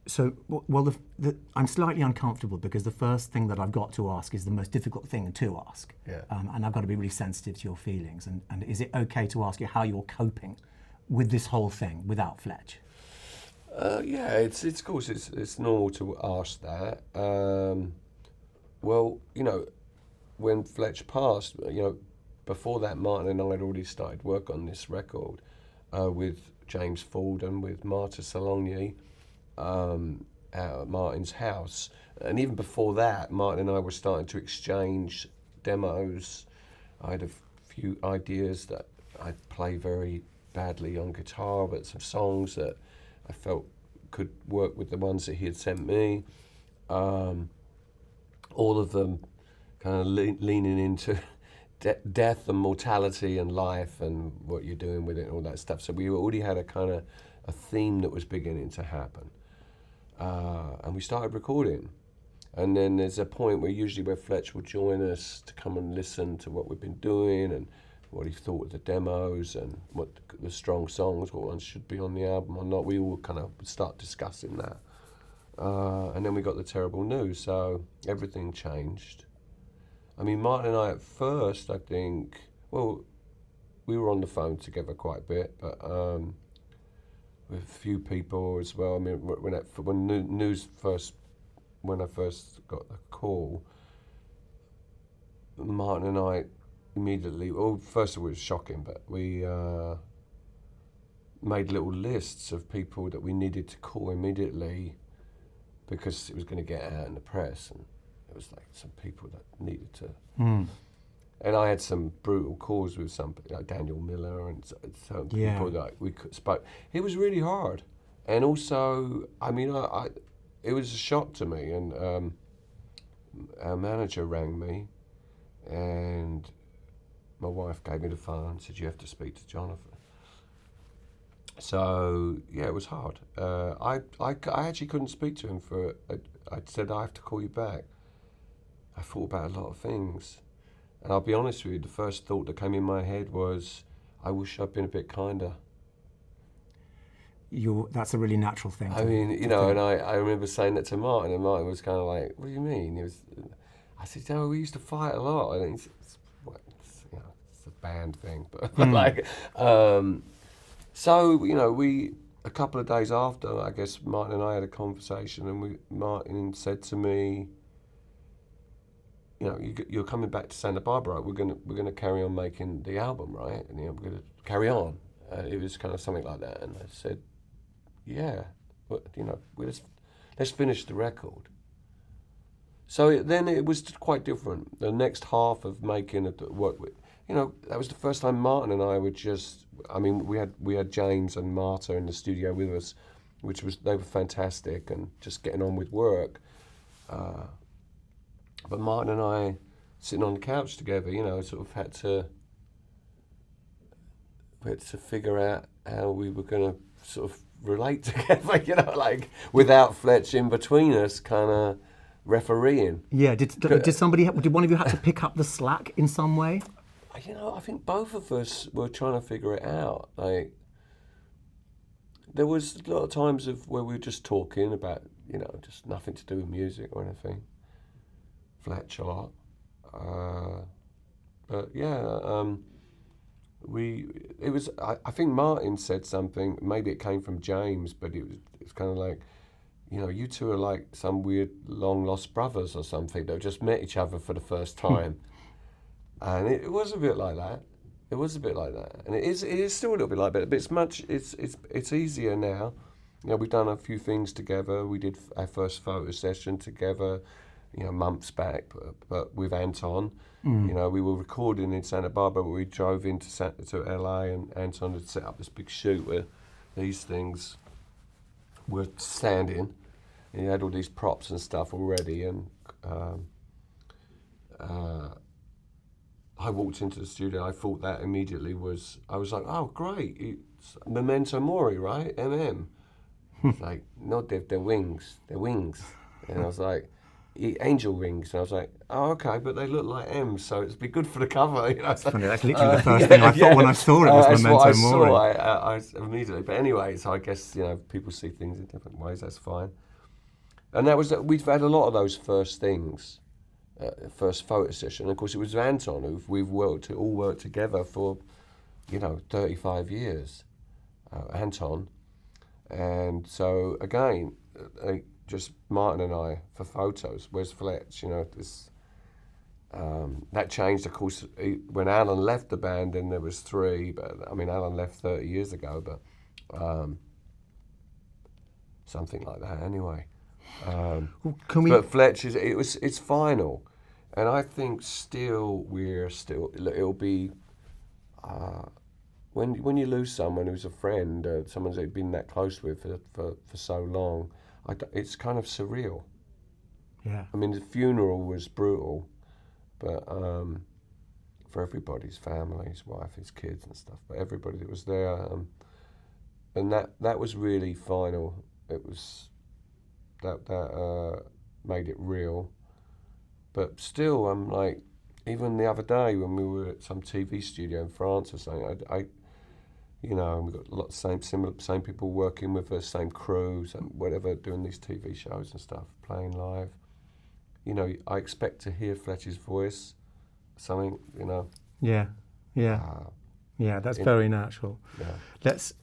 So, well, I'm slightly uncomfortable because the first thing that I've got to ask is the most difficult thing to ask. Yeah. And I've got to be really sensitive to your feelings. And is it okay to ask you how you're coping with this whole thing without Fletch? Yeah, it's of course it's normal to ask that. Well, you know, when Fletch passed, you know, before that, Martin and I had already started work on this record with James Ford and with Marta Salogni at Martin's house. And even before that, Martin and I were starting to exchange demos. I had a few ideas that I'd play very badly on guitar, but some songs that I felt could work with the ones that he had sent me. All of them kind of leaning into death and mortality and life and what you're doing with it and all that stuff. So we already had a kind of a theme that was beginning to happen. And we started recording. And then there's a point where Fletch would join us to come and listen to what we've been doing and what he thought of the demos and what the strong songs, what ones should be on the album or not. We all kind of start discussing that. And then we got the terrible news, so everything changed. I mean, Martin and I at first, I think, well, we were on the phone together quite a bit, but with a few people as well. I mean, when I first got the call, Martin and I immediately, well, first of all, it was shocking, but we made little lists of people that we needed to call immediately because it was going to get out in the press, and it was like some people that needed to. And I had some brutal calls with some, like Daniel Miller and some people that we spoke. It was really hard, and also, I mean, it was a shock to me. And our manager rang me, and my wife gave me the phone and said, "You have to speak to Jonathan." So yeah, it was hard. I actually couldn't speak to him for. I said, "I have to call you back." I thought about a lot of things, and I'll be honest with you. The first thought that came in my head was, "I wish I'd been a bit kinder." That's a really natural thing. I mean, you know, and I remember saying that to Martin, and Martin was kind of like, "What do you mean?" I said, "Oh, we used to fight a lot." And it's a band thing, but like. So, you know, a couple of days after, I guess Martin and I had a conversation, and Martin said to me, "You know, you're coming back to Santa Barbara. We're gonna carry on making the album, right? And we're gonna carry on." It was kind of something like that, and I said, "Yeah, but you know, let's finish the record." So then it was quite different. The next half of making it work with. You know, that was the first time Martin and I were just. I mean, we had James and Marta in the studio with us, they were fantastic and just getting on with work. But Martin and I, sitting on the couch together, you know, sort of had to figure out how we were going to sort of relate together, you know, like without Fletch in between us, kind of refereeing. Yeah. Did one of you have to pick up the slack in some way? You know, I think both of us were trying to figure it out. Like, there was a lot of times where we were just talking about, you know, just nothing to do with music or anything. Fletch a lot. But yeah, I think Martin said something, maybe it came from James, but it's kind of like, you know, you two are like some weird long lost brothers or something that just met each other for the first time. And it was a bit like that. It was a bit like that, and it is still a little bit like that. But it's easier now. You know, we've done a few things together. We did our first photo session together, you know, months back, but with Anton. You know, we were recording in Santa Barbara, but we drove into to LA, and Anton had set up this big shoot where these things were standing, and he had all these props and stuff already, and. I walked into the studio, I thought that immediately I was like, oh, great, it's Memento Mori, right? MM. It's like, no, they're wings, And I was like, angel wings. And I was like, oh, okay, but they look like M's, so it'd be good for the cover. You know? That's funny, that's literally the first thing I thought when I saw it was Memento Mori. I immediately, but anyway, so I guess, you know, people see things in different ways, that's fine. And that was we've had a lot of those first things, first photo session. And of course, it was Anton who we've all worked together for, 35 years. Anton, and so again, just Martin and I for photos. Where's Fletch? This. That changed, of course, when Alan left the band. Then there was 3, but I mean, Alan left 30 years ago, but something like that anyway. But Fletch it's final, and I think it'll be when you lose someone who's a friend, someone that you've been that close with for so long, it's kind of surreal. Yeah. I mean, the funeral was brutal, but for everybody's family, his wife, his kids and stuff, but everybody that was there, and that was really final. It was that made it real, but still, I'm like, even the other day when we were at some TV studio in France or something, we've got lots of same people working with us, same crews and whatever, doing these TV shows and stuff, playing live. I expect to hear Fletch's voice, something, Yeah, that's very natural. Yeah.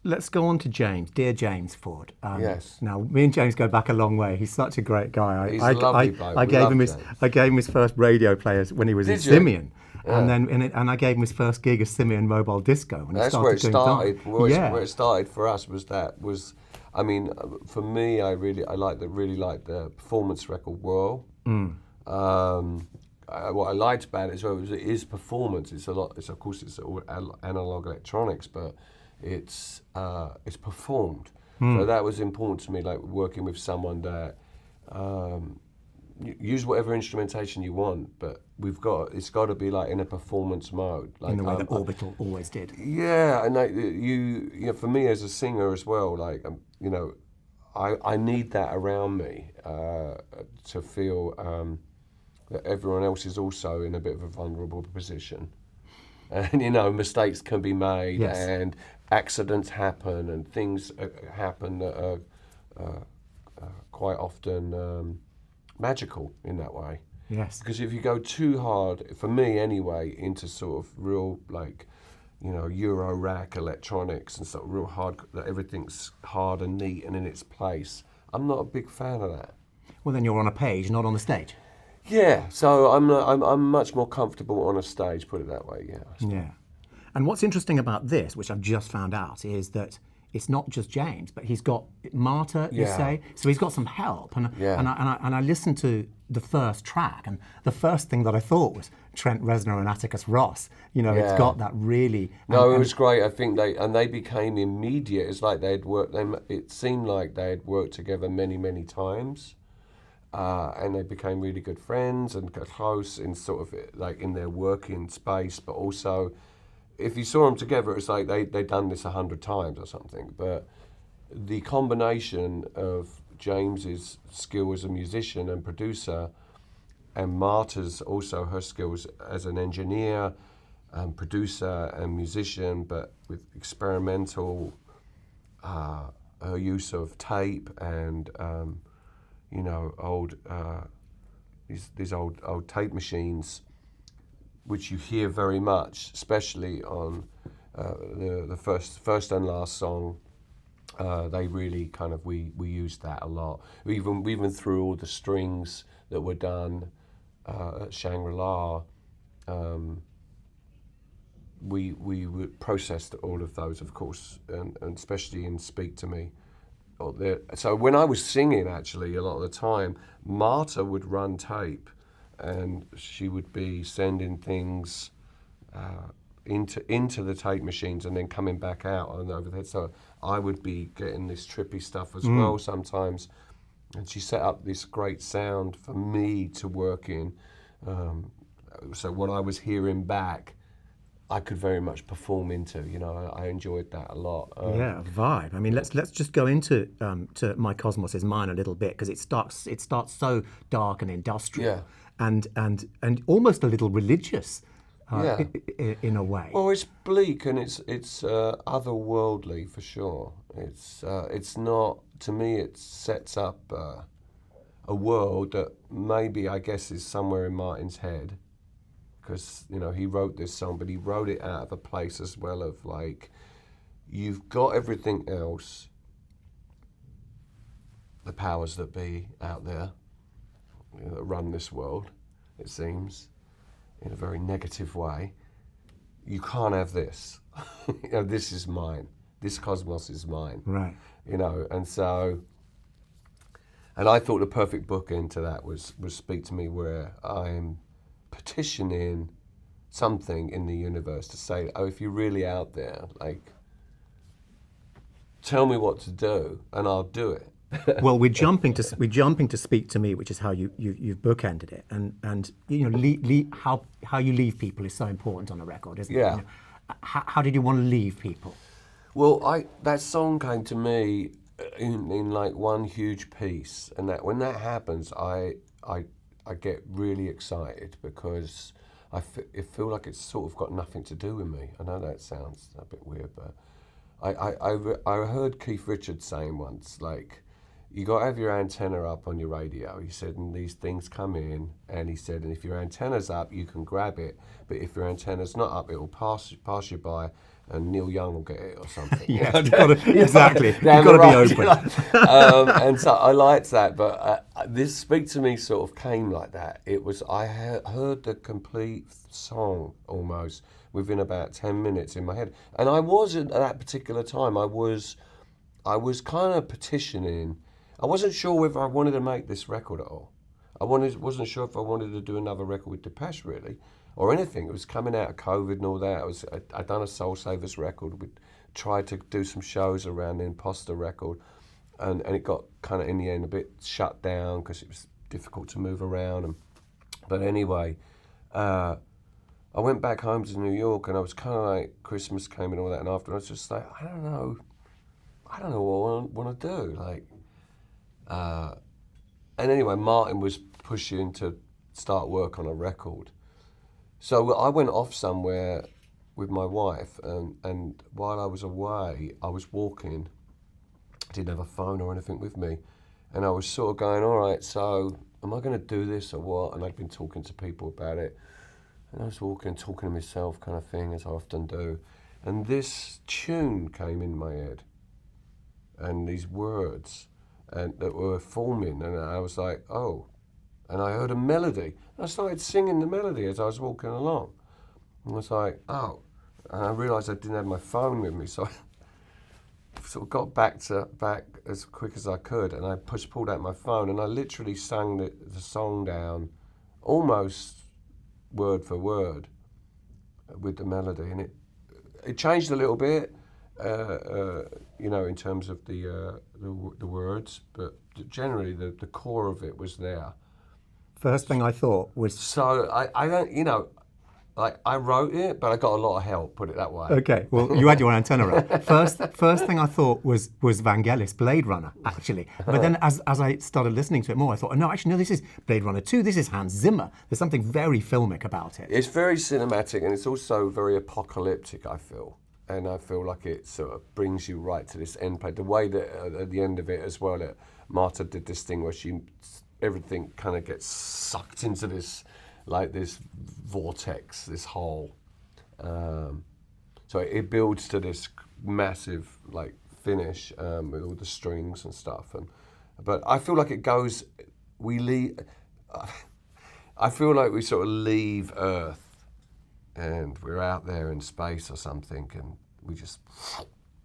Let's go on to James, dear James Ford. Yes. Now, me and James go back a long way. He's such a great guy. He's a lovely bloke. I gave him his first radio players when he was in Simeon. Yeah. And I gave him his first gig as Simeon Mobile Disco. When That's where it started. Where it started for us was, I mean, for me, I really like the performance record Whirl. What I liked about it as well was it is performance. It's a lot. Of course it's all analog electronics, but it's performed. So that was important to me, like working with someone that. Use whatever instrumentation you want, but it's got to be like in a performance mode, like in the way that Orbital always did. Yeah, and for me as a singer as well, like I need that around me to feel that everyone else is also in a bit of a vulnerable position, and mistakes can be made, yes. And accidents happen, and things happen that are quite often. Magical in that way. Yes. Because if you go too hard, for me anyway, into sort of real Euro rack electronics and sort of real hard, that everything's hard and neat and in its place, I'm not a big fan of that. Well, then you're on a page, not on the stage. Yeah. So I'm much more comfortable on a stage. Put it that way. Yeah. Yeah. And what's interesting about this, which I've just found out, is that it's not just James, but he's got Marta, you say, so he's got some help. And I listened to the first track, and the first thing that I thought was Trent Reznor and Atticus Ross. It's got that really. No, it was great. I think they became immediate. It's like they'd worked. It seemed like they had worked together many times, and they became really good friends and close in sort of like in their working space, but also. If you saw them together, it's like they'd done this 100 times or something. But the combination of James's skill as a musician and producer, and Marta's also her skills as an engineer, producer and musician, but with experimental, her use of tape and these old tape machines. Which you hear very much, especially on the first and last song. They really kind of we used that a lot. We even through all the strings that were done at Shangri-La, we processed all of those, of course, and especially in Speak to Me. So when I was singing, actually, a lot of the time, Marta would run tape. And she would be sending things into the tape machines and then coming back out and over there. So I would be getting this trippy stuff as well sometimes. And she set up this great sound for me to work in. So what I was hearing back, I could very much perform into. I enjoyed that a lot. Vibe. I mean, let's just go into to My Cosmos Is Mine a little bit, because it starts so dark and industrial. Yeah. And almost a little religious, in a way. Well, it's bleak and it's otherworldly for sure. It's not, to me. It sets up a world that maybe, I guess, is somewhere in Martin's head. Because, you know, he wrote this song, but he wrote it out of a place as well of like, you've got everything else, the powers that be out there, you know, that run this world, it seems, in a very negative way. You can't have this. You know, this is mine. This cosmos is mine. Right. You know, and so, and I thought the perfect bookend to that was Speak to Me, where I'm petitioning something in the universe to say, oh, if you're really out there, like, tell me what to do, and I'll do it. Well, we're jumping to Speak to Me, which is how you've bookended it, and you know, how you leave people is so important on a record, isn't it? Yeah. You know, how did you want to leave people? Well, that song came to me in like one huge piece, and that when that happens, I get really excited because I feel like it's sort of got nothing to do with me. I know that sounds a bit weird, but I heard Keith Richards saying once, like, you got to have your antenna up on your radio. He said, and these things come in, and he said, and if your antenna's up, you can grab it, but if your antenna's not up, it will pass you by, and Neil Young will get it or something. Yeah, exactly. You've got to be open. And so I liked that, but this Speak to Me sort of came like that. It was, I heard the complete song almost within about 10 minutes in my head. And I wasn't, at that particular time, I was kind of petitioning. I wasn't sure whether I wanted to make this record at all. Wasn't sure if I wanted to do another record with Depeche, really, or anything. It was coming out of COVID and all that. I'd done a Soul Savers record. We tried to do some shows around the Imposter record, and it got kind of, in the end, a bit shut down because it was difficult to move around. But anyway, I went back home to New York, and I was kind of like, Christmas came and all that, and after I was just like, I don't know what I want to do. Like, and anyway, Martin was pushing to start work on a record. So I went off somewhere with my wife, and while I was away, I was walking. I didn't have a phone or anything with me, and I was sort of going, all right, so am I going to do this or what? And I'd been talking to people about it, and I was walking, talking to myself kind of thing, as I often do, and this tune came in my head, and these words and that were forming, and I was like, oh. And I heard a melody. I started singing the melody as I was walking along. And I was like, oh. And I realised I didn't have my phone with me, so I sort of got back as quick as I could, and I pulled out my phone, and I literally sang the song down almost word for word with the melody. And it changed a little bit, you know, in terms of the words, but generally the core of it was there. First thing I thought was... So I don't, you know, like I wrote it, but I got a lot of help, put it that way. Okay, well, you had your antenna up. First thing I thought was Vangelis, Blade Runner, actually. But then as I started listening to it more, I thought, oh, no, this is Blade Runner 2, this is Hans Zimmer. There's something very filmic about it. It's very cinematic, and it's also very apocalyptic, I feel. And I feel like it sort of brings you right to this end play. The way that at the end of it as well, Marta did this thing where everything kind of gets sucked into this, like this vortex, this hole. So it builds to this massive like finish with all the strings and stuff. But I feel like it goes, I feel like we sort of leave Earth and we're out there in space or something, and we just...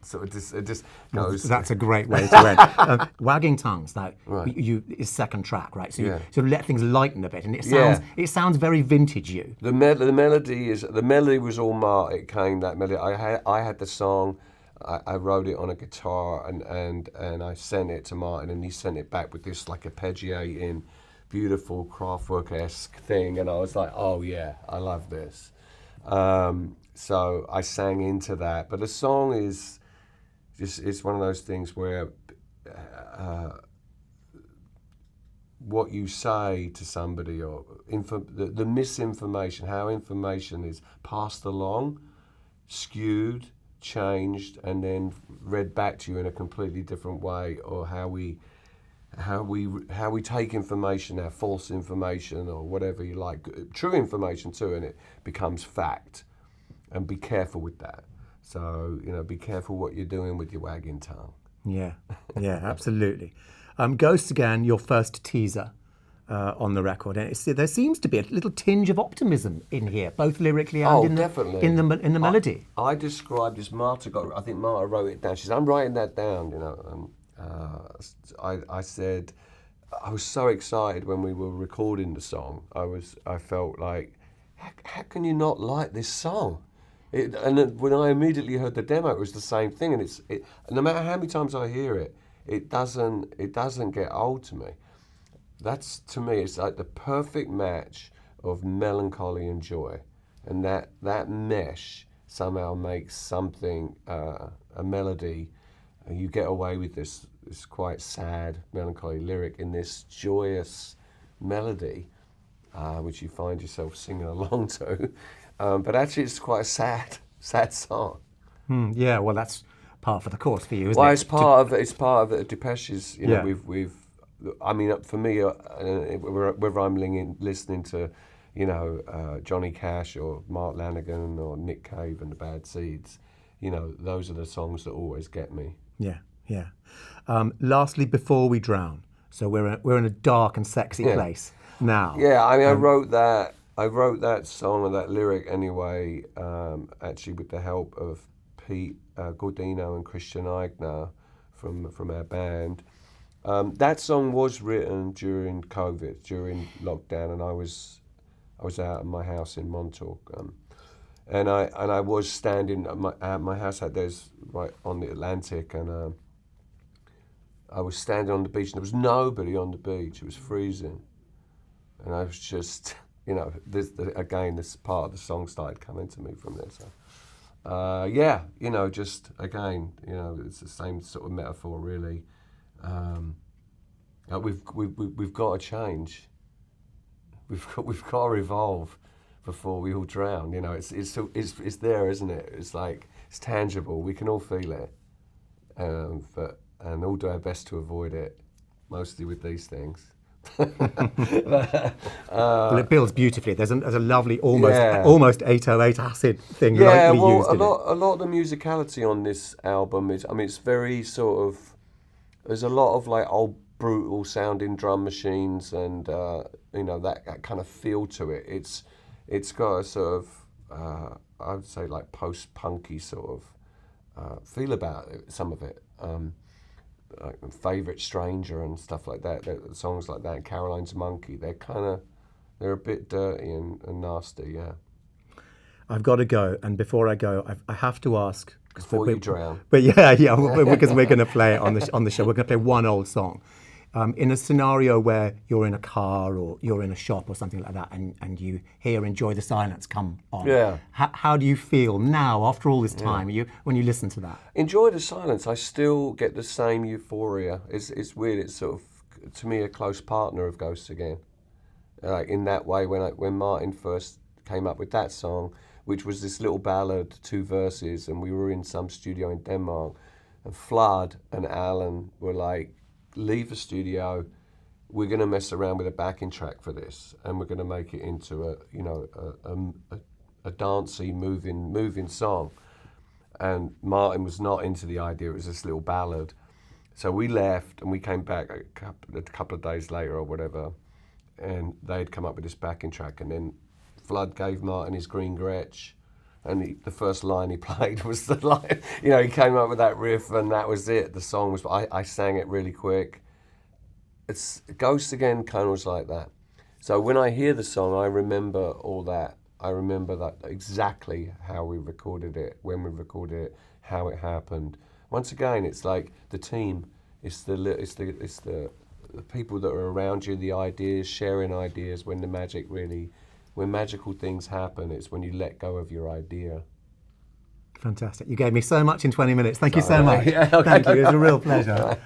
So it just goes... That's a great way to end. Wagging Tongues, that Right. is second track, right? So you Yeah. sort of let things lighten a bit, and it sounds very vintage you. The melody was all Mart. It came, that melody. I had the song. I wrote it on a guitar, and I sent it to Martin, and he sent it back with this like arpeggiating, beautiful Kraftwerk-esque thing, and I was like, oh yeah, I love this. So I sang into that, but the song is just, it's one of those things where what you say to somebody, or the misinformation, how information is passed along, skewed, changed, and then read back to you in a completely different way, or how how we take information, our false information or whatever you like, true information too, and it becomes fact. And be careful with that. So, be careful what you're doing with your wagging tongue. Yeah, absolutely. Ghosts Again, your first teaser on the record, and there seems to be a little tinge of optimism in here, both lyrically and in the melody. I described this. I think Marta wrote it down. She said, "I'm writing that down." I said, I was so excited when we were recording the song. I felt like, how can you not like this song? And then when I immediately heard the demo, it was the same thing. And no matter how many times I hear it, it doesn't get old to me. That's, to me, it's like the perfect match of melancholy and joy. And that mesh somehow makes something, a melody, and you get away with this quite sad, melancholy lyric in this joyous melody, which you find yourself singing along to. But actually, it's quite a sad song. Yeah, well, that's part for the course for you, isn't it? Well, it's part of it. Depeche's. We've. I mean, for me, whether I'm listening to, Johnny Cash or Mark Lanigan or Nick Cave and the Bad Seeds, those are the songs that always get me. Yeah. Lastly, Before We Drown. So we're in a dark and sexy place now. Yeah, I mean, I wrote that song or that lyric anyway, actually with the help of Pete Gordino and Christian Eigner from our band. That song was written during COVID, during lockdown, and I was out of my house in Montauk, and I was standing at my house out there's right on the Atlantic, and I was standing on the beach, and there was nobody on the beach. It was freezing, and I was just. This part of the song started coming to me from this. Just again, it's the same sort of metaphor, really. We've got to change. We've got to evolve before we all drown. It's there, isn't it? It's like it's tangible. We can all feel it, and all do our best to avoid it, mostly with these things. Well, it builds beautifully. There's a lovely almost 808 acid thing. Yeah, used a lot of the musicality on this album is. I mean, it's very sort of. There's a lot of like old brutal sounding drum machines and that kind of feel to it. It's got a sort of I would say like post-punky sort of feel about it. Some of it. Like Favourite Stranger and stuff like that, songs like that, Caroline's Monkey, they're a bit dirty and nasty, yeah. I've got to go, and before I go, I have to ask... Before you drown. But yeah, because we're going to play it on the show. We're going to play one old song. In a scenario where you're in a car or you're in a shop or something like that, and you hear Enjoy the Silence come on, how do you feel now, after all this time, when you listen to that? Enjoy the Silence, I still get the same euphoria. It's weird, it's sort of, to me, a close partner of Ghosts Again. Like in that way, when Martin first came up with that song, which was this little ballad, 2 verses, and we were in some studio in Denmark, and Flood and Alan were like, leave the studio, we're going to mess around with a backing track for this, and we're going to make it into a dancey, moving song. And Martin was not into the idea, it was this little ballad. So we left, and we came back a couple of days later or whatever, and they'd come up with this backing track, and then Flood gave Martin his Green Gretsch, and the first line he played was the line, he came up with that riff, and that was it. The song was, I sang it really quick. It's Ghosts Again kind of was like that. So when I hear the song, I remember all that. I remember that exactly how we recorded it, when we recorded it, how it happened. Once again, it's like the team. It's the people that are around you, the ideas, sharing ideas. When magical things happen, it's when you let go of your idea. Fantastic. You gave me so much in 20 minutes. Thank you so much. Thank you. It was a real pleasure.